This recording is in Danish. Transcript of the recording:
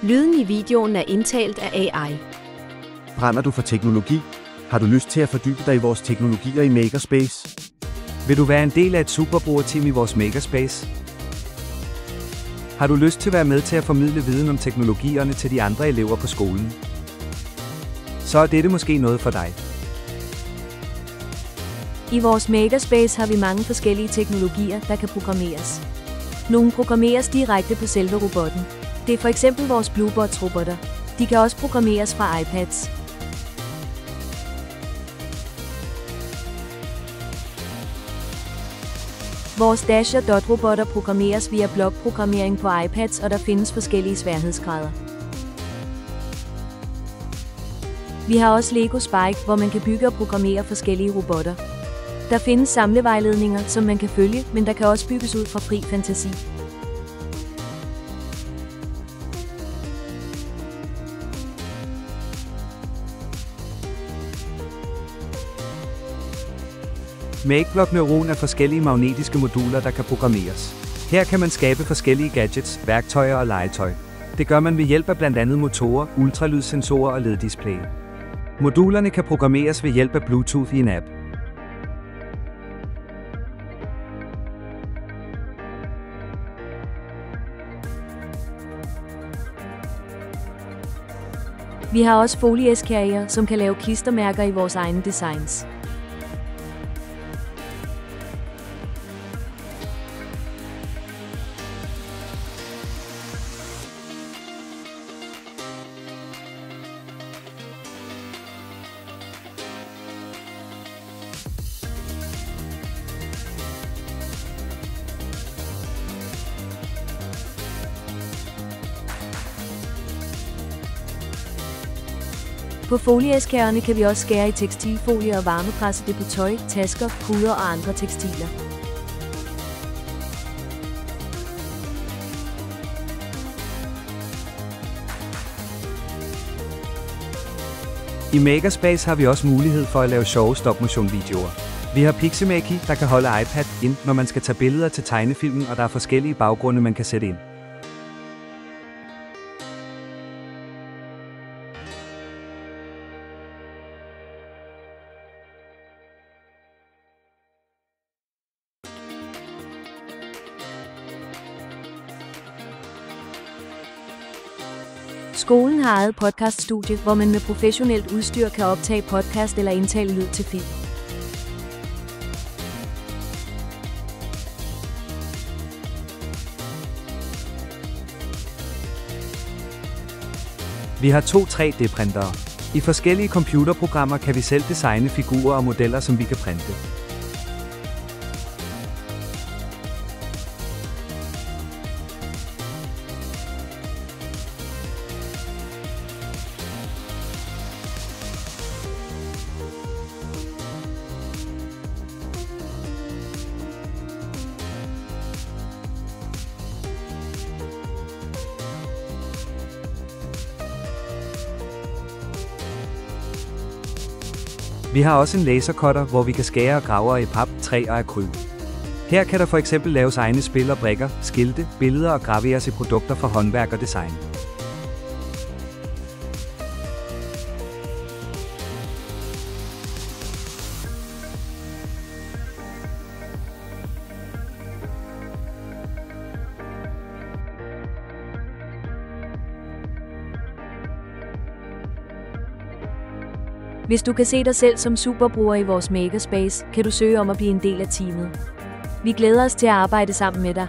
Lyden i videoen er indtalt af AI. Brænder du for teknologi? Har du lyst til at fordybe dig i vores teknologier i Makerspace? Vil du være en del af et superbrugerteam i vores Makerspace? Har du lyst til at være med til at formidle viden om teknologierne til de andre elever på skolen? Så er dette måske noget for dig. I vores Makerspace har vi mange forskellige teknologier, der kan programmeres. Nogle programmeres direkte på selve robotten. Det er for eksempel vores Bluebots-robotter. De kan også programmeres fra iPads. Vores Dash og Dot-robotter programmeres via blokprogrammering på iPads, og der findes forskellige sværhedsgrader. Vi har også Lego Spike, hvor man kan bygge og programmere forskellige robotter. Der findes samlevejledninger, som man kan følge, men der kan også bygges ud fra fri fantasi. MakeBlock Neuron er forskellige magnetiske moduler, der kan programmeres. Her kan man skabe forskellige gadgets, værktøjer og legetøj. Det gør man ved hjælp af blandt andet motorer, ultralydssensorer og LED-display. Modulerne kan programmeres ved hjælp af Bluetooth i en app. Vi har også folieskærrier, som kan lave klistermærker i vores egne designs. På folieskærerne kan vi også skære i tekstilfolie og varmepresse det på tøj, tasker, puder og andre tekstiler. I Makerspace har vi også mulighed for at lave sjove stop-motion-videoer. Vi har Pixemaki, der kan holde iPad ind, når man skal tage billeder til tegnefilmen, og der er forskellige baggrunde, man kan sætte ind. Skolen har eget podcaststudie, hvor man med professionelt udstyr kan optage podcast eller indtale lyd til film. Vi har 2 3D-printere. I forskellige computerprogrammer kan vi selv designe figurer og modeller, som vi kan printe. Vi har også en lasercutter, hvor vi kan skære og grave i pap, træ og akryl. Her kan der for eksempel laves egne spil og brikker, skilte, billeder og graveres i produkter fra håndværk og design. Hvis du kan se dig selv som superbruger i vores Makerspace, kan du søge om at blive en del af teamet. Vi glæder os til at arbejde sammen med dig.